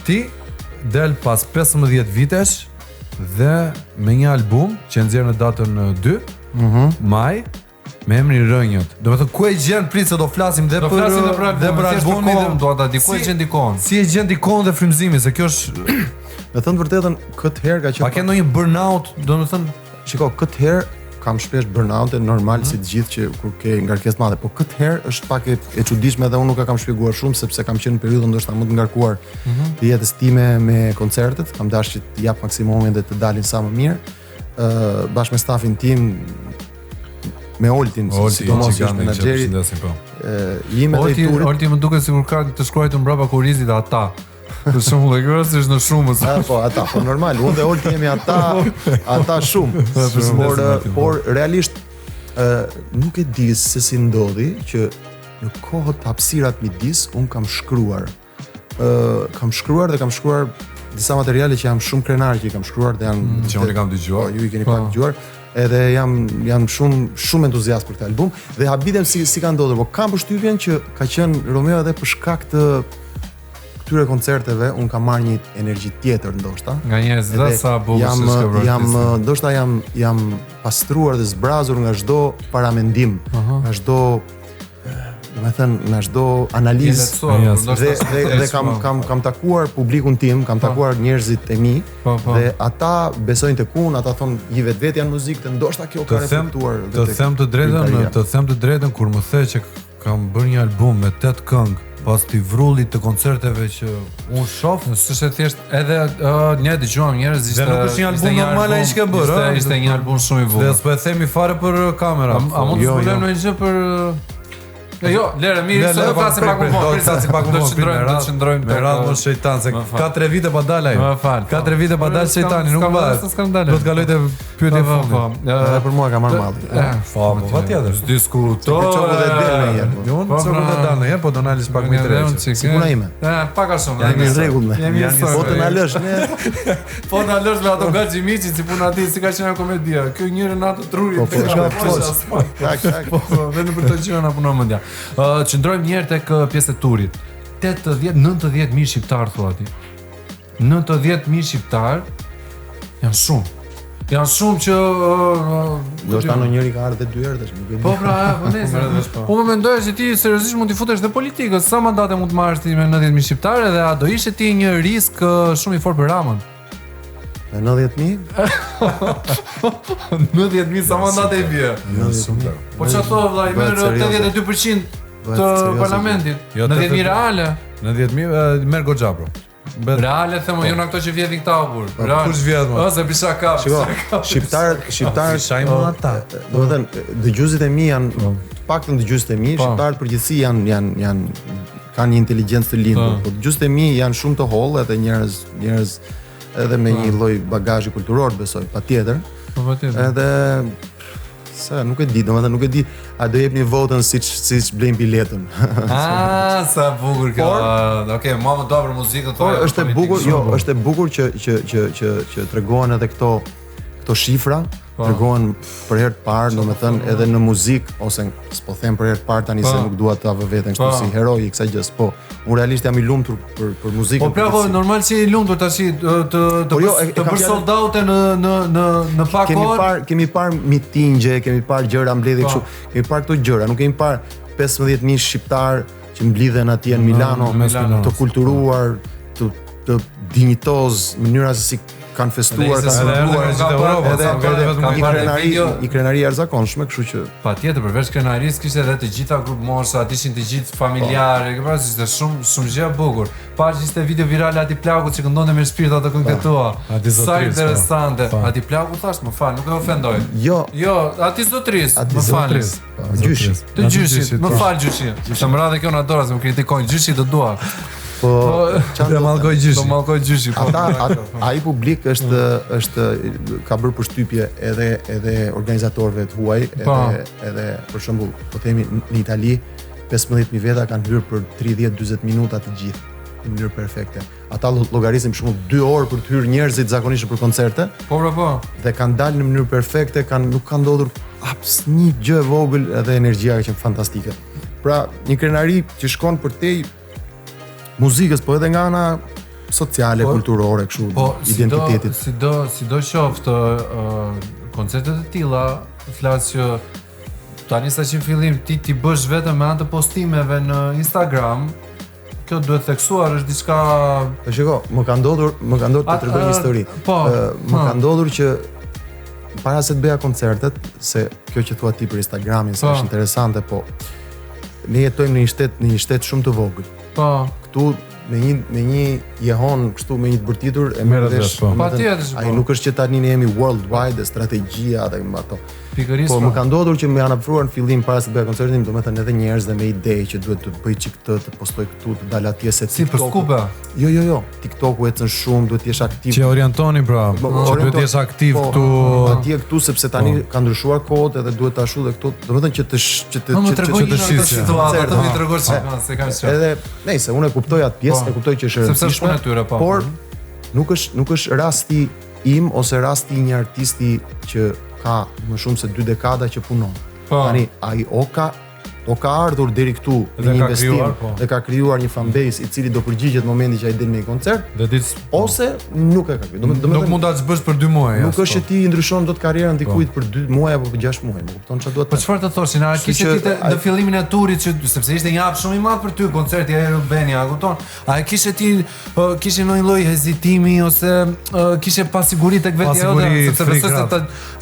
ti del pas 15 vitesh dhe me një album që nxjerr në datën 2 maj me emrin Rënjët. Domethënë ku e gjen prit se do flasim dhe për albumin, do ata diku e gjen dikon. Si e gjen dikon dhe frymëzimin, se kjo është me thënë vërtetën këtë herë ka qenë. Pa ke ndonjë burnout, domethënë, shiko, këtë herë kam shpesh burnout normal si të gjithë që kur ke ngarkesë madhe, po këtë herë është pak e çuditshme dhe unë nuk e kam shpjeguar shumë sepse kam qenë në periudhën ndoshta më të ngarkuar të jetës time me koncertet, kam dashur që të jap maksimumin dhe të dalin sa më mirë. Bashkë me stafin tim, me Oltin, sidomos që është menaxheri. Jime drejturit. Olti më duket sikur ka të shkruajtur mbrapa kurrizit ata. Për shembull, kjo është në shumës. Po, ata, po normal, unë dhe Olti jemi ata shumë. Por realisht nuk e di se si ndodhi që në kohët të hapësirat midis unë kam shkruar dhe kam shkruar disa materiale që jam shumë krenar që i kam shkruar dhe janë që unë i kam dëgjuar. Ju i keni pak dëgjuar. Edhe jam shumë entuziast për këtë album dhe habitem si ka ndodhur, por kam përshtypjen që ka qenë Romeo edhe për shkak të këtyre koncerteve unë kam marrë një energji tjetër ndoshta. Nga njerëz dhe sa bukur ndoshta jam pastruar dhe zbrazur nga çdo paramendim, nga çdo nga çdo analizë dhe kam takuar publikun tim, kam takuar njerëzit e mi dhe ata besojnë tek unë, ata thonë i vetë janë muzikë, ndoshta kjo ka reflektuar. Të them të drejtën kur më the që kam bërë një album me 8 këngë pas t'i vrullit të koncerteve që unë shoh, s'është thjesht edhe ne dëgjuam njerëz ishte nuk është një album normal ai që ka bërë, ishte një album shumë i vogël. Dhe s'po e themi fare për kamera. A mund të zbulojmë një gjë për Jo, lere, mirë, se do flasim pak më vonë. Do qëndrojmë me radhë më shejtan, se ka 3 vite pa dal ai. Ka 3 vite pa dal shejtani, nuk varet. Do të kaloj te pyetja e fundit. Edhe për mua ka marrë malli. Po, patjetër. Diskuto. Çoku dhe del në jetë. Jo, çoku dhe dal në jetë, po do nalis pak më drejt. Sigura ime. Pak a shumë. Jemi në rregull me. Po të na lësh ne. Po na lësh me ato Gaxhimiçi, si puna ti, si ka qenë komedia. Ky njëri natë truri. Po, vetëm për të gjëra na punon mendja. Qëndrojmë njerë tek pjesë e turit. 90.000 shqiptar thua ti. 90.000 shqiptar janë shumë. Janë shumë që do të thonë njëri ka ardhur 2 herë tash, nuk e di. Po pra, po nesër. Po më mendoj se ti seriozisht mund të futesh në politikë, sa mandate mund të marrësh ti me 90.000 shqiptarë dhe a do ishte ti një risk shumë i fortë për Ramën? 90.000? 90.000 sa mandate i bie. Po çfarë thua vllai, merr 82% të parlamentit. 90.000 reale. 90.000 merr goxha bro. Reale them unë ato që vjedhin këta burr. Kush vjedh më? Ose bisha kap. Shqiptarët shajmë ata. Domethënë dëgjuesit e mi janë paktën dëgjuesit e mi, shqiptarët përgjithësi janë kanë një inteligjencë të lindur, po dëgjuesit e mi janë shumë të hollë edhe njerëz edhe me një lloj bagazhi kulturor besoj, patjetër. Po patjetër. Edhe sa nuk e di, domethënë nuk e di, a do jepni votën siç blejmë biletën. Sa bukur kjo. Okej, mua më do për muzikën thonë. Po është e bukur, jo, është e bukur që tregohen edhe këto shifra, tregohen për herë të parë, domethënë edhe në muzikë ose s'po them për herë të parë tani se nuk dua ta vë veten kështu si heroi i kësaj gjës, po unë realisht jam i lumtur për muzikën. Po pra, normal si i lumtur tash të bësh sold out në pak kohë. Kemi parë mitingje, kemi parë gjëra mbledhje kështu, kemi parë këto gjëra, nuk kemi parë 15.000 shqiptar që mblidhen atje në Milano, të kulturuar, të dinjitoz, mënyra se si kanë festuar, i krenari arzakonshme, kështu që patjetër përveç krenarisë kishte edhe të gjitha grup morsat, ishin të gjithë familjarë, ke parasysh ishte shumë gjë e bukur. Pash ishte video virale Ati Plaku që këndonte me shpirt ato këngët tua. Sa interesante. Ati Plaku thash, më fal, nuk e ofendoj. Jo, Ati Zotris, më fal. Gjyshi. Të gjyshit, më fal gjyshi. Të më radhë kjo na dora se më kritikojnë gjyshi të dua. Po çfarë mallkoj gjyshi? Do mallkoj gjyshi. Ai publik është ka bërë përshtypje edhe organizatorëve të huaj, edhe për shembull, po themi në Itali 15.000 veta kanë hyrë për 30-40 minuta të gjithë në mënyrë perfekte. Ata llogarisin për shembull 2 orë për të hyrë njerëzit zakonisht për koncerte. Po. Dhe kanë dalë në mënyrë perfekte, nuk ka ndodhur asnjë gjë e vogël edhe energjia që është fantastike. Pra, një krenari që shkon për te muzikës, po edhe nga ana sociale, kulturore, kështu, identitetit. Sido qoftë koncertet e tilla, flas që tani sa që në fillim ti bësh vetëm me anë të postimeve në Instagram, kjo duhet theksuar është diçka. Po shiko, më ka ndodhur të tregoj një histori. Më ka ndodhur që para se të bëja koncertet, se kjo që thua ti për Instagramin, se është interesante, po ne jetojmë në një shtet shumë të vogël. Po. Këtu me një jehon kështu me një të bërtitur e merr vesh. Ai nuk është që tani ne jemi worldwide, strategjia dhe ato. Pikërisht. Po më ka ndodhur që më janë ofruar në fillim para se të bëj koncertin, domethënë edhe njerëz dhe me ide që duhet të bëj çik të postoj këtu, të dal atje se si për skupa. Jo. TikToku ecën shumë, duhet të jesh aktiv. Që orientoni pra, që duhet të jesh aktiv këtu. Atje këtu sepse tani ka ndryshuar kohët edhe duhet ta ashu dhe këtu, domethënë që të shis. Ato mi tregosh se kanë çfarë. Edhe, nejse, unë e kuptoj atë pjesë, e kuptoj që është rëndësishme, por nuk është rasti im ose rasti i një artisti që ka më shumë se 2 dekada që punon. Tani ai o ka ardhur deri këtu me një investim dhe ka krijuar një fanbase i cili do përgjigjet në momentin që ai del me një koncert, ose nuk e ka krijuar. Nuk mund ta bësh për 2 muaj. Nuk është që ti ndryshon dot karrierën dikujt për 2 muaj apo për 6 muaj, më kupton çfarë duhet. Po çfarë të thoshin? A kishe ti në fillimin e turit që sepse ishte një hap shumë i madh për ty koncerti i Albania, kupton? A kishe ti ndonjë lloj hezitimi ose kishe pasiguri tek vetja jote, sepse besoj se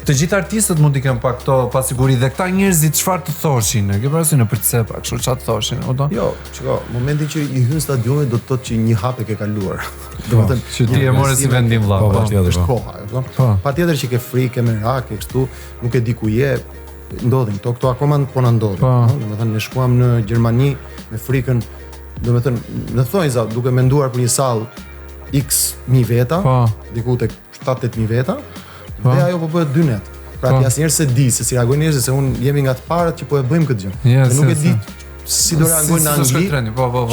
të gjithë artistët mund të kenë pak këto pasiguri dhe këta njerëzit çfarë të thoshin? E ke parasysh në përcep, kështu çfarë të thoshin, kupton? Jo, çka, momentin që i hyn stadiumi do të thotë që një hap e ke kaluar. Domethënë, që ti e morë si vendim vëlla. Është koha, e kupton? Patjetër që ke frikë, merak, kështu, nuk e di ku je, ndodhin këto akoma po na ndodhin, domethënë ne shkuam në Gjermani me frikën, domethënë në thonjza duke menduar për një sallë X mijë veta, diku tek 7-8.000 veta, dhe ajo po bëhet 2 net. Pra ti asnjëherë se di se si reagojnë njerëzit, se unë jemi nga të parët që po e bëjmë këtë gjë. Dhe nuk e di si do reagojnë në Angli.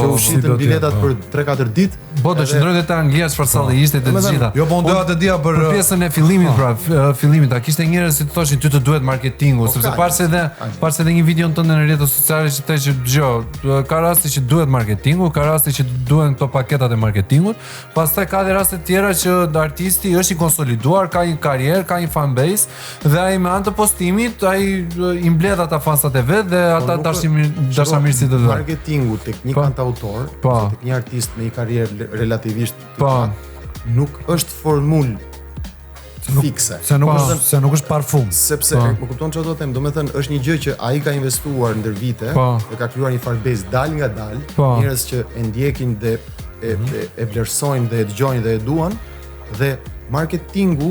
Që ushitën biletat për 3-4 ditë. Po do qëndrojë te Anglia çfarë salli ishte të gjitha. Jo, po unë doja të dija për pjesën e fillimit, pra, fillimit, a kishte njerëz që të thoshin ty të duhet marketingu, sepse parse edhe një video tënde në rrjetet sociale që thotë që dëgjoj, ka raste që duhet marketingu, ka raste që duhen këto paketat e marketingut, pastaj ka edhe raste tjera që artisti është i konsoliduar, ka një karrierë, ka një fanbase dhe ai me anë të postimit ai i mbledh ata fansat e vet dhe ata dashamirësi të vet. Marketingu tek një kantautor, tek një artist me një karrierë relativisht nuk është formulë fikse. Se nuk është parfum. Sepse më kupton çfarë do të them, domethënë është një gjë që ai ka investuar ndër vite dhe ka krijuar një fanbase dal nga dal, njerëz që e ndjekin dhe e vlerësojnë dhe e dëgjojnë dhe e duan, dhe marketingu,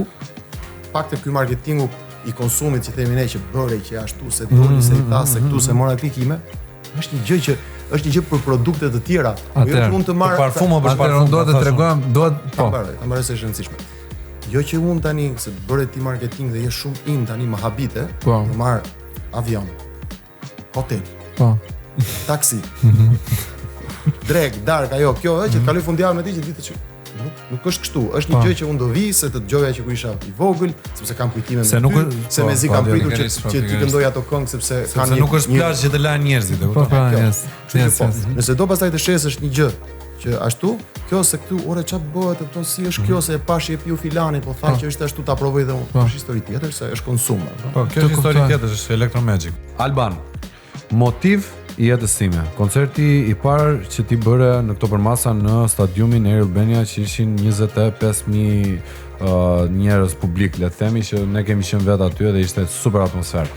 pak të ky marketingu i konsumit që themi ne që bëre që ashtu se doli se i tha se këtu se mora klikime, është një gjë për produkte të tjera. Jo që mund të marr parfum apo parfum, do të tregojmë, ta mbaroj se është e rëndësishme. Jo që unë tani se bëre ti marketing dhe je shumë in tani më habite, të marr avion, hotel, taksi, dreg, dark, ajo, kjo që të kaloj fundjavën me ti që ditë që nuk është kështu, është një gjë që unë do vi se të dëgjoja që kur isha i vogël, sepse kam kujtime me ty, se mezi kam pritur që ti këndoj ato këngë sepse kanë nuk është plazh që të lajnë njerëzit, e kupton? Nëse do pastaj të shesësh një gjë që ashtu, kjo se këtu ore çfarë bëhet, e kupton si është kjo se e pash e piu filani, po tha që është ashtu ta provoj dhe unë. Është histori tjetër se është konsum. Po, kjo është histori tjetër, është Electromagic. Alban, motiv i jetës time. Koncerti i parë që ti bëre në këto përmasa në stadiumin Air Albania që ishin 25.000 njerëz publik, le të themi që ne kemi qenë vetë aty dhe ishte super atmosferë.